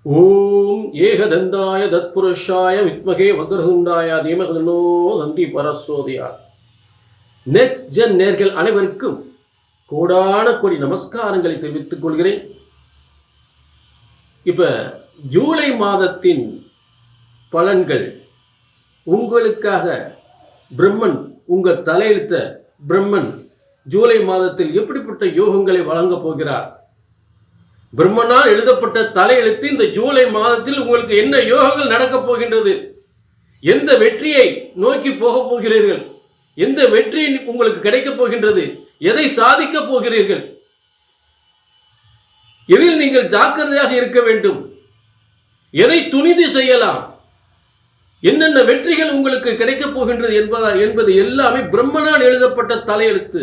ஓம் ஏகதந்தாய தத்புருஷாய வித்மகே வக்ரதுண்டாய தீமகி தந்தி பரசோதியா. நெக்ஸ்ட் ஜென் நேர்கள் அனைவருக்கும் கோடான கோடி நமஸ்காரங்களை தெரிவித்துக் கொள்கிறேன். இப்ப ஜூலை மாதத்தின் பலன்கள் உங்களுக்காக பிரம்மன், உங்க தலையெழுத்த பிரம்மன் ஜூலை மாதத்தில் எப்படிப்பட்ட யோகங்களை வழங்கப் போகிறார், பிரம்மனால் எழுதப்பட்ட தலையெழுத்து இந்த ஜூலை மாதத்தில் உங்களுக்கு என்ன யோகங்கள் நடக்கப் போகின்றது, எந்த வெற்றியை நோக்கி போகப் போகிறீர்கள், எந்த வெற்றி உங்களுக்கு கிடைக்கப் போகின்றது, எதை சாதிக்கப் போகிறீர்கள், எதில் நீங்கள் ஜாக்கிரதையாக இருக்க வேண்டும், எதை துணிந்து செய்யலாம், என்னென்ன வெற்றிகள் உங்களுக்கு கிடைக்கப் போகின்றது என்பது எல்லாமே பிரம்மனால் எழுதப்பட்ட தலையெழுத்து.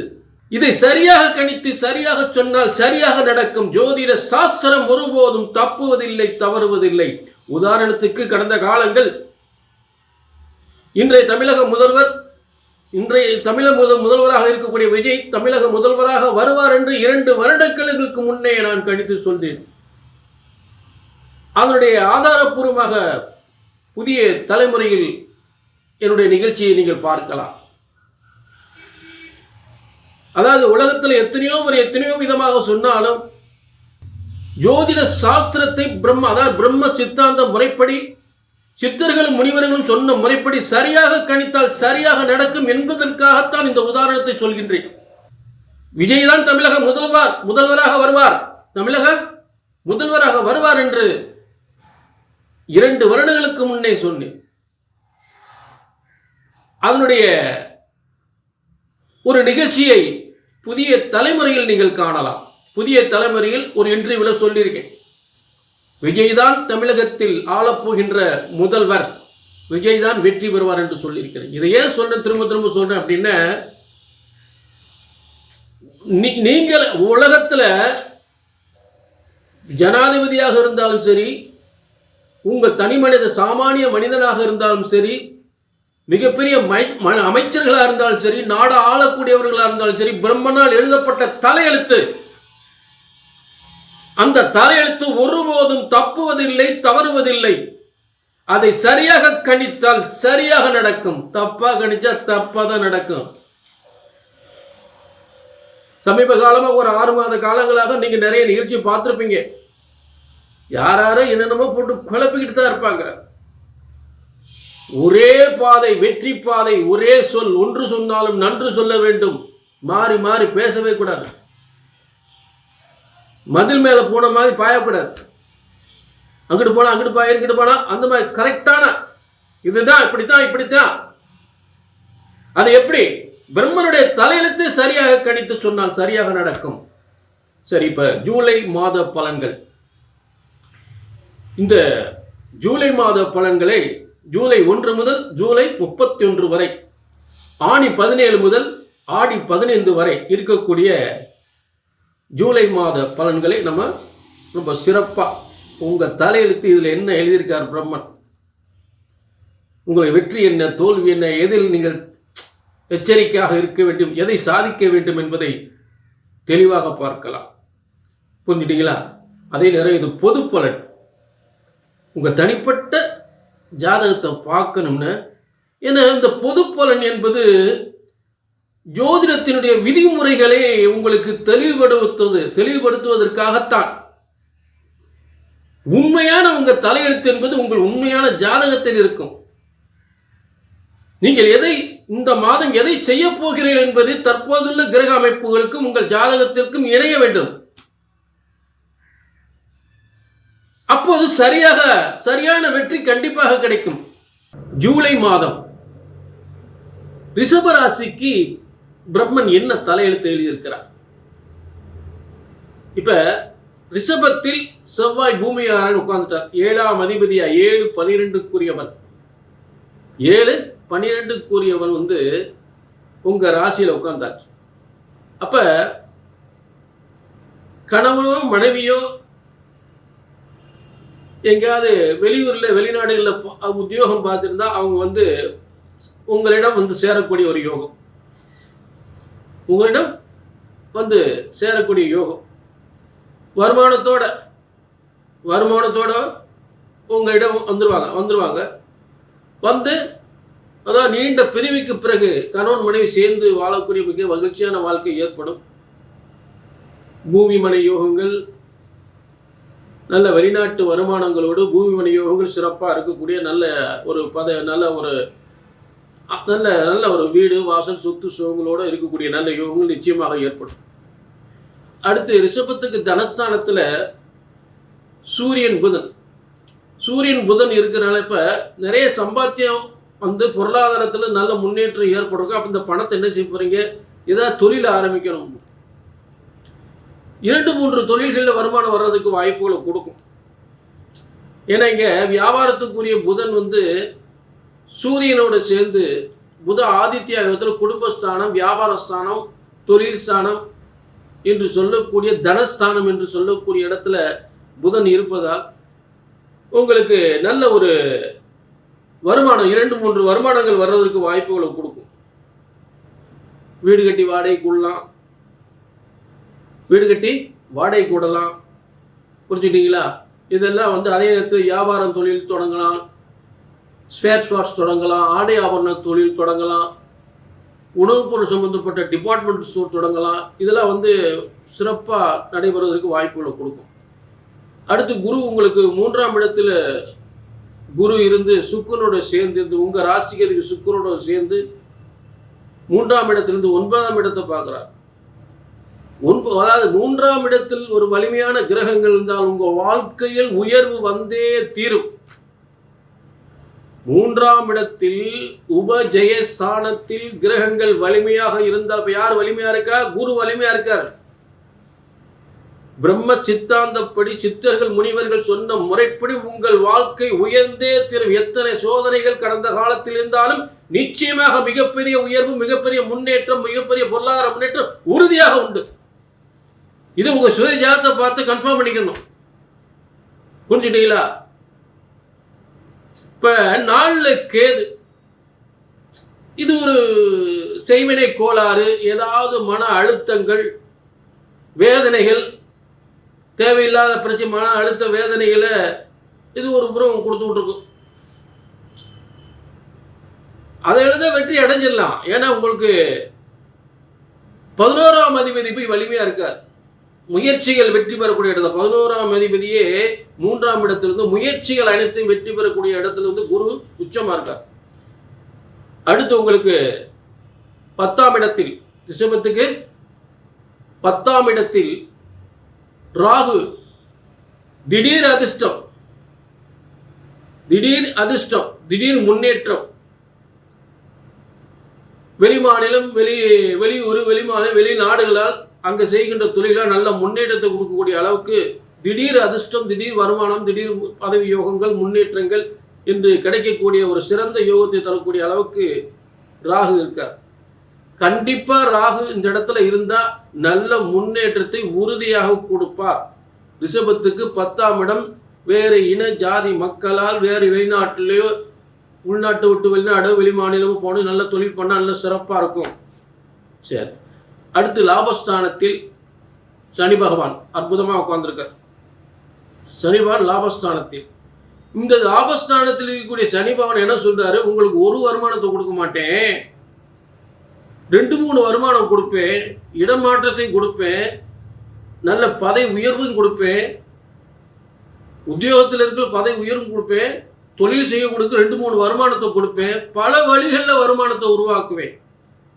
இதை சரியாக கணித்து சரியாக சொன்னால் சரியாக நடக்கும். ஜோதிட சாஸ்திரம் ஒருபோதும் தப்புவதில்லை, தவறுவதில்லை. உதாரணத்துக்கு கடந்த காலங்கள் இன்றைய தமிழக முதல்வராக இருக்கக்கூடிய விஜய் தமிழக முதல்வராக வருவார் என்று 2 வருடங்களுக்கு முன்னே நான் கணித்து சொல்றேன். அதனுடைய ஆதாரப்பூர்வமாக புதிய தலைமுறையில் என்னுடைய நிகழ்ச்சியை நீங்கள் பார்க்கலாம். அதாவது உலகத்தில் எத்தனையோ விதமாக சொன்னாலும் ஜோதிட சாஸ்திரத்தை பிரம்ம சித்தாந்த முறைப்படி சித்தர்களும் முனிவர்களும் சொன்ன முறைப்படி சரியாக கணித்தால் சரியாக நடக்கும் என்பதற்காகத்தான் இந்த உதாரணத்தை சொல்கின்றேன். விஜய் தான் தமிழக முதல்வராக வருவார் என்று 2 வருடங்களுக்கு முன்னே சொன்னேன். அதனுடைய ஒரு நிகழ்ச்சியை புதிய தலைமுறையில் நீங்கள் காணலாம். புதிய தலைமுறையில் ஒரு இன்டர்வியூல சொல்லியிருக்கேன், விஜய் தான் தமிழகத்தில் ஆளப்போகின்ற முதல்வர், விஜய் தான் வெற்றி பெறுவார் என்று சொல்லியிருக்கிறேன். இதை ஏன் திரும்ப சொல்றேன் அப்படின்னா, நீங்கள் உலகத்துல ஜனாதிபதியாக இருந்தாலும் சரி, உங்க தனி மனித சாமானிய மனிதனாக இருந்தாலும் சரி, மிகப்பெரிய அமைச்சர்களாக இருந்தாலும் சரி, நாடு ஆளக்கூடியவர்களாக இருந்தாலும் சரி, பிரம்மனால் எழுதப்பட்ட தலையெழுத்து, அந்த தலையெழுத்து ஒருபோதும் தப்புவதில்லை, தவறுவதில்லை. அதை சரியாக கணித்தால் சரியாக நடக்கும், தப்பா கணிச்சா தப்பாதான் நடக்கும். சமீப காலமாக ஒரு 6 மாத காலங்களாக நீங்க நிறைய நிகழ்ச்சி பார்த்திருப்பீங்க. யாரும் என்னென்னமோ போட்டு குழப்பிக்கிட்டு தான் இருப்பாங்க. ஒரே பாதை, வெற்றி பாதை, ஒரே சொல், ஒன்று சொன்னாலும் நன்று சொல்ல வேண்டும், மாறி மாறி பேசவே கூடாது, மதில் மேல போன மாதிரி பாயக்கூடாது, அங்கிட்டு போனா அங்கிட்டு பாய, இங்கிட்டு போனா அந்த மாதிரி கரெக்டான இதுதான், இப்படித்தான். அது எப்படி பிரம்மனுடைய தலையெழுத்து சரியாக கணித்து சொன்னால் சரியாக நடக்கும். சரி, இப்ப ஜூலை மாத பலன்கள். இந்த ஜூலை மாத பலன்களை ஜூலை 1 முதல் ஜூலை 31 வரை, ஆணி 17 முதல் ஆடி 15 வரை இருக்கக்கூடிய ஜூலை மாத பலன்களை நம்ம ரொம்ப சிறப்பா, உங்க தலையெழுத்து இதில் என்ன எழுதியிருக்கார் பிரம்மன், உங்களுடைய வெற்றி என்ன, தோல்வி என்ன, எதில் நீங்கள் எச்சரிக்கையாக இருக்க வேண்டும், எதை சாதிக்க வேண்டும் என்பதை தெளிவாக பார்க்கலாம். புரிஞ்சுட்டீங்களா? அதே நேரம் இது பொது பலன். உங்க தனிப்பட்ட ஜாதகத்தை பார்க்கணும்னு, ஏன்னா இந்த பொது பலன் என்பது ஜோதிடத்தினுடைய விதிமுறைகளை உங்களுக்கு தெளிவுபடுத்துவதற்காகத்தான். உண்மையான உங்க தலையெழுத்து என்பது உங்கள் உண்மையான ஜாதகத்தில் இருக்கும். நீங்கள் இந்த மாதம் எதை செய்ய போகிறீர்கள் என்பது தற்போதுள்ள கிரக அமைப்புகளுக்கும் உங்கள் ஜாதகத்திற்கும் இணைய வேண்டும். அப்போது சரியான வெற்றி கண்டிப்பாக கிடைக்கும். ஜூலை மாதம் ரிஷப ராசிக்கு பிரம்மன் என்ன தலையெழுத்து எழுதியிருக்கிறார்? இப்ப ரிஷபத்தில் செவ்வாய் பூமியாரன் உட்கார்ந்துட்டார். 7ஆம் அதிபதியா, 7-12க்குரியவன். 7-12க்குரியவன் உங்க ராசியில உட்கார்ந்தாச்சு. அப்ப கணவனோ மனைவியோ எங்கேயாவது வெளிநாடுகளில் உத்தியோகம் பார்த்துருந்தா அவங்க உங்களிடம் சேரக்கூடிய ஒரு யோகம், உங்களிடம் சேரக்கூடிய யோகம், வருமானத்தோட உங்களிடம் வந்துருவாங்க. வந்து அதாவது நீண்ட பிரிவுக்கு பிறகு கணவன் மனைவி சேர்ந்து வாழக்கூடிய மிக மகிழ்ச்சியான வாழ்க்கை ஏற்படும். பூமி மனை யோகங்கள், நல்ல வெளிநாட்டு வருமானங்களோடு பூமி மனை யோகங்கள் சிறப்பாக இருக்கக்கூடிய நல்ல ஒரு நல்ல ஒரு வீடு வாசல் சொத்து சுகங்களோடு இருக்கக்கூடிய நல்ல யோகங்கள் நிச்சயமாக ஏற்படும். அடுத்து ரிஷபத்துக்கு தனஸ்தானத்தில் சூரியன் புதன் இருக்கிறனால இப்போ நிறைய சம்பாத்தியம் வந்து பொருளாதாரத்தில் நல்ல முன்னேற்றம் ஏற்படும். அப்போ இந்த பணத்தை என்ன செய்ய போகிறீங்க, ஏதாவது தொழில் ஆரம்பிக்கணும். 2-3 தொழில்களில் வருமானம் வர்றதுக்கு வாய்ப்புகளை கொடுக்கும். ஏன்னா இங்கே வியாபாரத்துக்குரிய புதன் வந்து சூரியனோடு சேர்ந்து புத ஆதித்ய யோகத்தில் குடும்பஸ்தானம், வியாபாரஸ்தானம், தொழில் ஸ்தானம் என்று சொல்லக்கூடிய தனஸ்தானம் என்று சொல்லக்கூடிய இடத்துல புதன் இருப்பதால் உங்களுக்கு நல்ல ஒரு வருமானம் 2-3 வருமானங்கள் வர்றதற்கு வாய்ப்புகளை கொடுக்கும். வீடு கட்டி வாடகை கூடலாம். புரிஞ்சுக்கிட்டீங்களா? இதெல்லாம் வந்து அதே நேரத்தில் வியாபாரம் தொழில் தொடங்கலாம், ஸ்பேர் ஸ்பாட்ஸ் தொடங்கலாம், ஆடை ஆபரண தொழில் தொடங்கலாம், உணவுப் பொருள் சம்பந்தப்பட்ட டிபார்ட்மெண்ட் ஸ்டோர் தொடங்கலாம். இதெல்லாம் வந்து சிறப்பாக நடைபெறுவதற்கு வாய்ப்புகளை கொடுக்கும். அடுத்து குரு உங்களுக்கு 3ஆம் இடத்துல குரு இருந்து சுக்கிரனோட சேர்ந்து உங்கள் ராசிக்கு சுக்கிரனோட சேர்ந்து 3ஆம் இடத்திலிருந்து 9ஆம் இடத்தை பார்க்குறார். அதாவது 3ஆம் இடத்தில் ஒரு வலிமையான கிரகங்கள் இருந்தால் உங்கள் வாழ்க்கையில் உயர்வு வந்தே தீரும். 3ஆம் இடத்தில் உபஜயஸ்தானத்தில் கிரகங்கள் வலிமையாக இருந்தால், இப்ப யார் வலிமையா இருக்கா? குரு வலிமையா இருக்கார். பிரம்ம சித்தாந்தப்படி சித்தர்கள் முனிவர்கள் சொன்ன முறைப்படி உங்கள் வாழ்க்கை உயர்ந்தே தீரும். எத்தனை சோதனைகள் கடந்த காலத்தில் இருந்தாலும் நிச்சயமாக மிகப்பெரிய உயர்வு, மிகப்பெரிய முன்னேற்றம், மிகப்பெரிய பொருளாதார முன்னேற்றம் உறுதியாக உண்டு. இது உங்க சுய ஜாதகத்தை பார்த்து கன்ஃபார்ம் பண்ணிக்கணும். புரிஞ்சுட்டீங்களா? இப்ப 4 கேது, இது ஒரு செய்வினை கோளாறு, ஏதாவது மன அழுத்தங்கள், வேதனைகள், தேவையில்லாத பிரச்சனை, மன அழுத்த வேதனைகளை இது ஒரு புறம் கொடுத்துக்கிட்டு இருக்கும். அதை எழுத வெற்றி அடைஞ்சிடலாம். ஏன்னா உங்களுக்கு 11ஆம் அதிபதி போய் வலிமையா இருக்கார். முயற்சிகள் வெற்றி பெறக்கூடிய இடத்துல 11ஆம் அதிபதியே 3ஆம் இடத்திலிருந்து முயற்சிகள் அனைத்தையும் வெற்றி பெறக்கூடிய இடத்துல இருந்து குரு உச்சமா இருக்கார். அடுத்து உங்களுக்கு 10ஆம் இடத்தில், ரிஷபத்துக்கு 10ஆம் இடத்தில் ராகு. திடீர் அதிர்ஷ்டம், திடீர் முன்னேற்றம், வெளிமாநிலம், வெளியூர், வெளிநாடுகளால் அங்கே செய்கின்ற தொழிலால் நல்ல முன்னேற்றத்தை கொடுக்கக்கூடிய அளவுக்கு திடீர் அதிர்ஷ்டம், திடீர் வருமானம், திடீர் பதவி யோகங்கள், முன்னேற்றங்கள் என்று கிடைக்கக்கூடிய ஒரு சிறந்த யோகத்தை தரக்கூடிய அளவுக்கு ராகு இருக்கார். கண்டிப்பா ராகு இந்த இடத்துல இருந்தா நல்ல முன்னேற்றத்தை உறுதியாக கொடுப்பார். ரிஷபத்துக்கு 10ஆம் இடம் வேறு இன ஜாதி மக்களால் வேறு வெளிநாட்டிலேயோ உள்நாட்டு விட்டு வெளிநாடு வெளிமாநிலமும் போன நல்ல தொழில் பண்ண நல்ல சிறப்பாக இருக்கும். சரி, அடுத்து லாபஸ்தானத்தில் சனி பகவான் அற்புதமாக உட்கார்ந்துருக்கார். சனி பகவான் லாபஸ்தானத்தில், இந்த லாபஸ்தானத்தில் இருக்கக்கூடிய சனி பகவான் என்ன சொல்றாரு? உங்களுக்கு ஒரு வருமானத்தை கொடுக்க மாட்டேன், 2-3 வருமானம் கொடுப்பேன், இடமாற்றத்தையும் கொடுப்பேன், நல்ல பதவி உயர்வும் கொடுப்பேன், உத்தியோகத்தில் இருக்கிற பதவி உயர்வும் கொடுப்பேன், தொழில் செய்ய கொடுக்க 2-3 வருமானத்தை கொடுப்பேன், பல வழிகளில் வருமானத்தை உருவாக்குவேன்.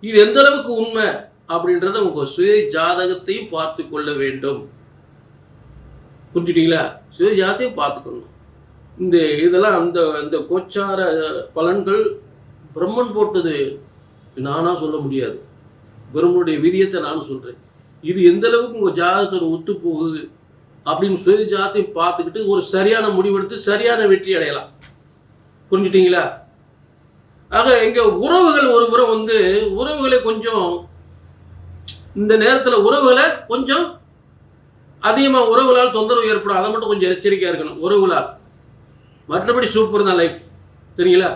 இது எந்த அளவுக்கு உண்மை அப்படின்றத உங்க சுய ஜாதகத்தையும் பார்த்து கொள்ள வேண்டும். புரிஞ்சுட்டீங்களா? சுய ஜாதகத்தையும் பார்த்துக்கணும். இதெல்லாம் இந்த கோச்சார பலன்கள் பிரம்மன் போட்டது, நானா சொல்ல முடியாது. பிரம்மனுடைய விதியத்தை நான் சொல்றேன். இது எந்த அளவுக்கு உங்க ஜாதகத்தோட ஒத்து போகுது அப்படின்னு சுய ஜாதகத்தையும் பார்த்துக்கிட்டு ஒரு சரியான முடிவெடுத்து சரியான வெற்றி அடையலாம். புரிஞ்சுட்டீங்களா? ஆக எங்க உறவுகள் ஒரு புறம் உறவுகளை கொஞ்சம் இந்த நேரத்தில் உறவுகளை கொஞ்சம் அதிகமாக உறவுகளால் தொந்தரவு ஏற்படும். அதை மட்டும் கொஞ்சம் எச்சரிக்கையாக இருக்கணும் உறவுகளால். மற்றபடி சூப்பர் தான் லைஃப். சரிங்களா?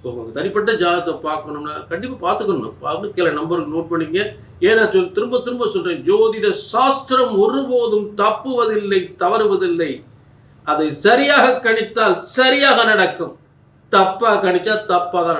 உங்களுக்கு தனிப்பட்ட ஜாதகத்தை பார்க்கணும்னா கண்டிப்பாக பார்த்துக்கணும். பார்த்து கீழே நம்பருக்கு நோட் பண்ணிக்க. ஏன்னா திரும்ப சொல்கிறேன், ஜோதிட சாஸ்திரம் ஒருபோதும் தப்புவதில்லை, தவறுவதில்லை. அதை சரியாக கணித்தால் சரியாக நடக்கும், தப்பா கணிச்சா தப்பா தான் நடக்கும்.